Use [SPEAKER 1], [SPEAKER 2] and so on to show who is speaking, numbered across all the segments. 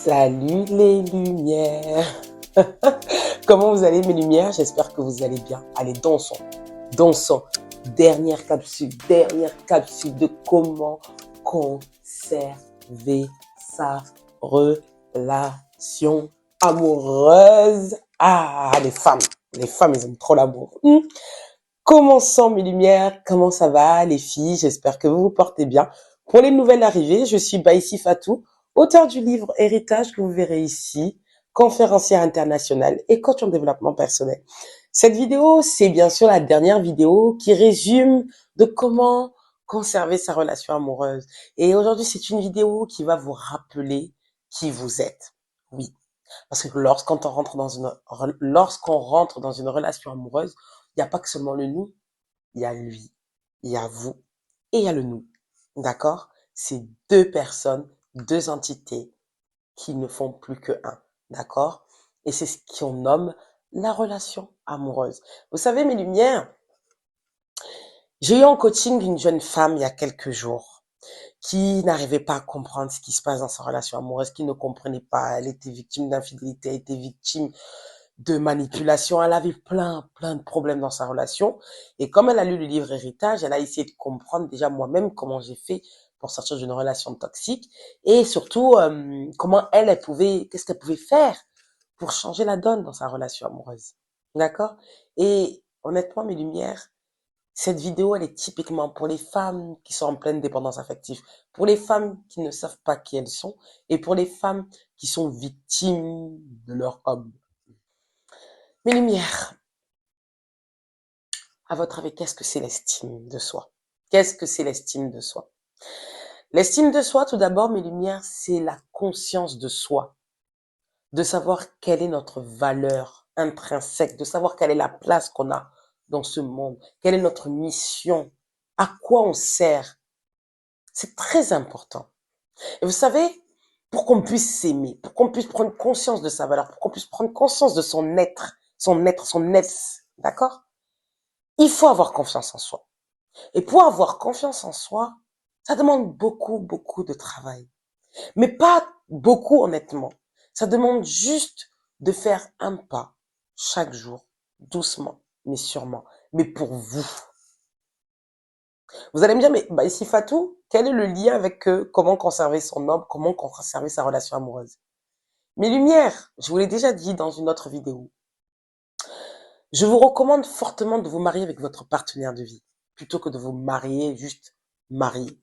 [SPEAKER 1] Salut les lumières. Comment vous allez mes lumières? J'espère que vous allez bien. Allez, dansons, dansons. Dernière capsule de comment conserver sa relation amoureuse. Ah, les femmes, ils aiment trop l'amour. Commençons mes lumières, comment ça va les filles? J'espère que vous vous portez bien. Pour les nouvelles arrivées, je suis Baïsi Fatou, auteur du livre Héritage que vous verrez ici, conférencière internationale et coach en développement personnel. Cette vidéo, c'est bien sûr la dernière vidéo qui résume de comment conserver sa relation amoureuse. Et aujourd'hui, c'est une vidéo qui va vous rappeler qui vous êtes. Oui. Parce que lorsqu'on rentre dans une relation amoureuse, il n'y a pas que seulement le nous, il y a lui, il y a vous et il y a le nous. D'accord? C'est deux personnes, deux entités qui ne font plus que un. D'accord? Et c'est ce qu'on nomme la relation amoureuse. Vous savez, mes lumières, j'ai eu en coaching une jeune femme il y a quelques jours qui n'arrivait pas à comprendre ce qui se passe dans sa relation amoureuse, qui ne comprenait pas. Elle était victime d'infidélité, elle était victime de manipulation. Elle avait plein de problèmes dans sa relation. Et comme elle a lu le livre Héritage, elle a essayé de comprendre déjà moi-même comment j'ai fait pour sortir d'une relation toxique et surtout comment qu'est-ce qu'elle pouvait faire pour changer la donne dans sa relation amoureuse. D'accord? Et honnêtement, mes lumières, cette vidéo, elle est typiquement pour les femmes qui sont en pleine dépendance affective, pour les femmes qui ne savent pas qui elles sont et pour les femmes qui sont victimes de leur homme. Mes lumières, à votre avis, qu'est-ce que c'est l'estime de soi? Qu'est-ce que c'est l'estime de soi? L'estime de soi, tout d'abord, mes lumières, c'est la conscience de soi, de savoir quelle est notre valeur intrinsèque, de savoir quelle est la place qu'on a dans ce monde, quelle est notre mission, à quoi on sert. C'est très important. Et vous savez, pour qu'on puisse s'aimer, pour qu'on puisse prendre conscience de sa valeur, pour qu'on puisse prendre conscience de son être, son ess, d'accord? Il faut avoir confiance en soi. Et pour avoir confiance en soi, ça demande beaucoup de travail. Mais pas beaucoup, honnêtement. Ça demande juste de faire un pas chaque jour, doucement, mais sûrement. Mais pour vous. Vous allez me dire, mais bah, ici Fatou, quel est le lien avec comment conserver son homme, comment conserver sa relation amoureuse? Mes lumières, je vous l'ai déjà dit dans une autre vidéo. Je vous recommande fortement de vous marier avec votre partenaire de vie, plutôt que de vous marier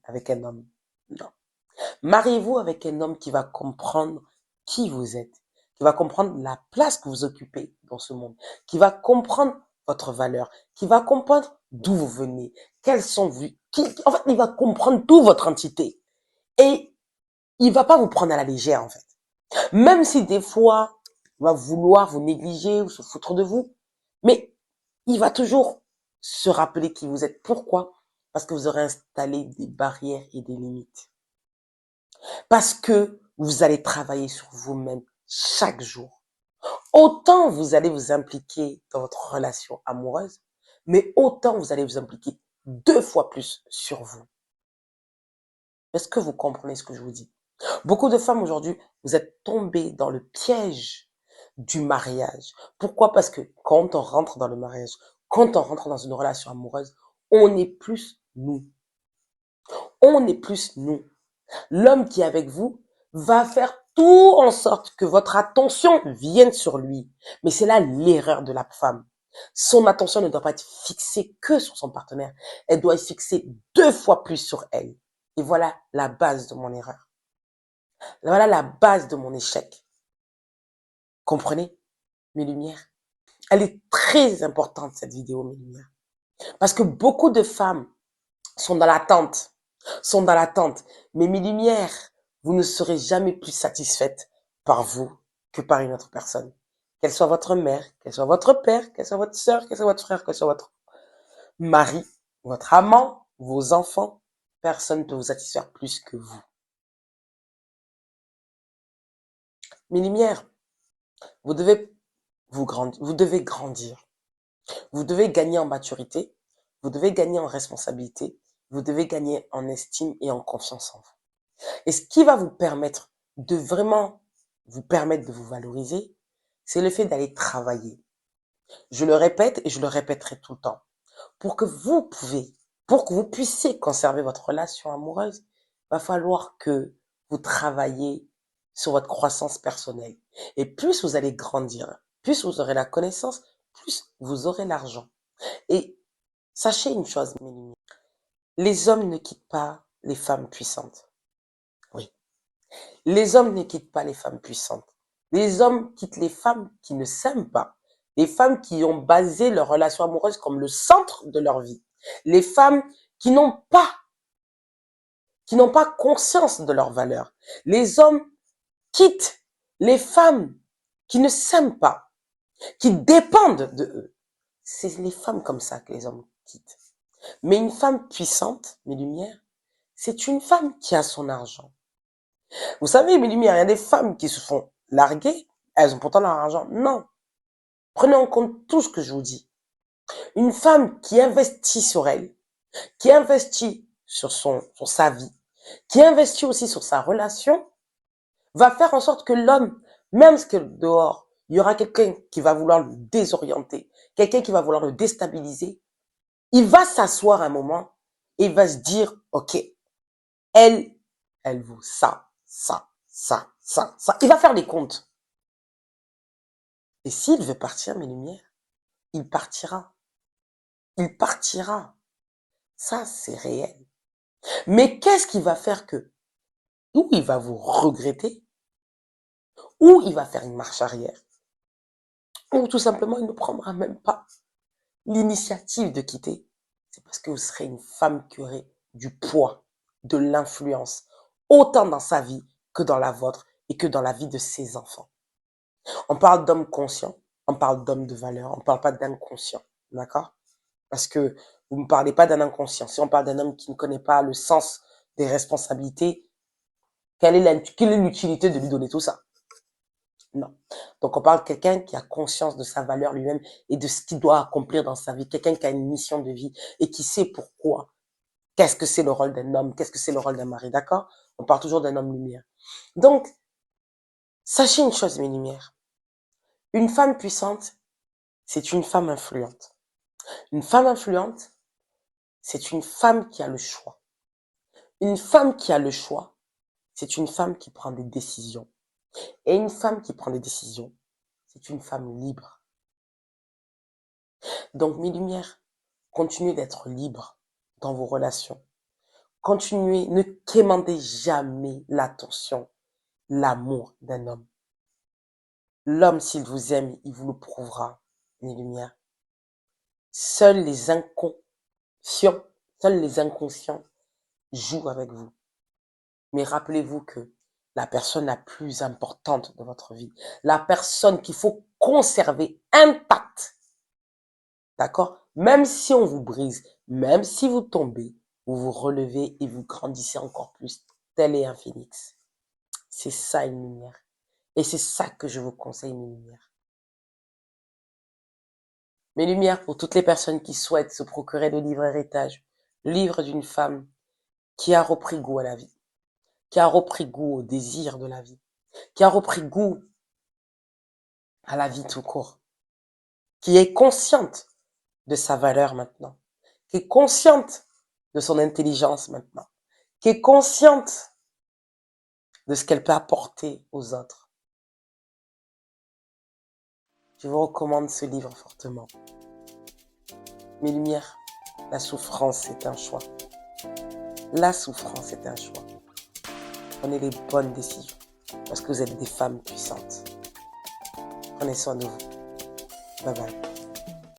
[SPEAKER 1] avec un homme. Non. Mariez-vous avec un homme qui va comprendre qui vous êtes, qui va comprendre la place que vous occupez dans ce monde, qui va comprendre votre valeur, qui va comprendre d'où vous venez, quels sont vous, en fait, il va comprendre toute votre entité. Et il va pas vous prendre à la légère, en fait. Même si des fois, il va vouloir vous négliger ou se foutre de vous, mais il va toujours se rappeler qui vous êtes. Pourquoi? Parce que vous aurez installé des barrières et des limites. Parce que vous allez travailler sur vous-même chaque jour. Autant vous allez vous impliquer dans votre relation amoureuse, mais autant vous allez vous impliquer 2 fois plus sur vous. Est-ce que vous comprenez ce que je vous dis? Beaucoup de femmes aujourd'hui, vous êtes tombées dans le piège du mariage. Pourquoi? Parce que quand on rentre dans le mariage, quand on rentre dans une relation amoureuse, on est plus nous. On est plus nous. L'homme qui est avec vous va faire tout en sorte que votre attention vienne sur lui. Mais c'est là l'erreur de la femme. Son attention ne doit pas être fixée que sur son partenaire. Elle doit être fixée 2 fois plus sur elle. Et voilà la base de mon erreur. Voilà la base de mon échec. Comprenez mes lumières? Elle est très importante, cette vidéo, mes lumières. Parce que beaucoup de femmes sont dans l'attente. Mais mes lumières, vous ne serez jamais plus satisfaite par vous que par une autre personne. Qu'elle soit votre mère, qu'elle soit votre père, qu'elle soit votre sœur, qu'elle soit votre frère, qu'elle soit votre mari, votre amant, vos enfants, personne ne peut vous satisfaire plus que vous. Mes lumières, vous devez vous devez grandir. Vous devez gagner en maturité, vous devez gagner en responsabilité, vous devez gagner en estime et en confiance en vous. Et ce qui va vous permettre de vraiment vous permettre de vous valoriser, c'est le fait d'aller travailler. Je le répète et je le répéterai tout le temps. Pour que vous puissiez conserver votre relation amoureuse, il va falloir que vous travaillez sur votre croissance personnelle. Et plus vous allez grandir, plus vous aurez la connaissance, plus vous aurez l'argent. Et sachez une chose, mes lumières, les hommes ne quittent pas les femmes puissantes. Oui. Les hommes ne quittent pas les femmes puissantes. Les hommes quittent les femmes qui ne s'aiment pas. Les femmes qui ont basé leur relation amoureuse comme le centre de leur vie. Les femmes qui n'ont pas conscience de leur valeur. Les hommes quittent les femmes qui ne s'aiment pas, qui dépendent de eux. C'est les femmes comme ça que les hommes quittent. Mais une femme puissante, mes lumières, c'est une femme qui a son argent. Vous savez, mes lumières, il y a des femmes qui se font larguer, elles ont pourtant leur argent. Non. Prenez en compte tout ce que je vous dis. Une femme qui investit sur elle, qui investit sur sa vie, qui investit aussi sur sa relation, va faire en sorte que l'homme, même que dehors, il y aura quelqu'un qui va vouloir le désorienter, quelqu'un qui va vouloir le déstabiliser, il va s'asseoir un moment et il va se dire, ok, elle vaut ça, ça, ça, ça, ça. Il va faire des comptes. Et s'il veut partir, mes lumières, il partira. Il partira. Ça, c'est réel. Mais qu'est-ce qui va faire que, ou il va vous regretter, ou il va faire une marche arrière, ou tout simplement, il ne prendra même pas l'initiative de quitter. C'est parce que vous serez une femme qui aurait du poids, de l'influence, autant dans sa vie que dans la vôtre et que dans la vie de ses enfants. On parle d'homme conscient, on parle d'homme de valeur, on ne parle pas d'inconscient, d'accord? Parce que vous ne parlez pas d'un inconscient. Si on parle d'un homme qui ne connaît pas le sens des responsabilités, quelle est l'utilité de lui donner tout ça? Non. Donc on parle de quelqu'un qui a conscience de sa valeur lui-même et de ce qu'il doit accomplir dans sa vie. Quelqu'un qui a une mission de vie et qui sait pourquoi. Qu'est-ce que c'est le rôle d'un homme? Qu'est-ce que c'est le rôle d'un mari? D'accord? On parle toujours d'un homme lumière. Donc, sachez une chose, mes lumières. Une femme puissante, c'est une femme influente. Une femme influente, c'est une femme qui a le choix. Une femme qui a le choix, c'est une femme qui prend des décisions. Et une femme qui prend des décisions, c'est une femme libre. Donc, mes lumières, continuez d'être libre dans vos relations. Continuez, ne quémandez jamais l'attention, l'amour d'un homme. L'homme, s'il vous aime, il vous le prouvera, mes lumières. Seuls les inconscients jouent avec vous. Mais rappelez-vous que la personne la plus importante de votre vie, la personne qu'il faut conserver intacte, d'accord? Même si on vous brise, même si vous tombez, vous vous relevez et vous grandissez encore plus, tel est un phénix. C'est ça une lumière. Et c'est ça que je vous conseille, mes lumières. Mes lumières pour toutes les personnes qui souhaitent se procurer le livre héritage, le livre d'une femme qui a repris goût à la vie, qui a repris goût au désir de la vie, qui a repris goût à la vie tout court, qui est consciente de sa valeur maintenant, qui est consciente de son intelligence maintenant, qui est consciente de ce qu'elle peut apporter aux autres. Je vous recommande ce livre fortement. Mes lumières, la souffrance est un choix. La souffrance est un choix. Prenez les bonnes décisions parce que vous êtes des femmes puissantes. Prenez soin de vous. Bye bye.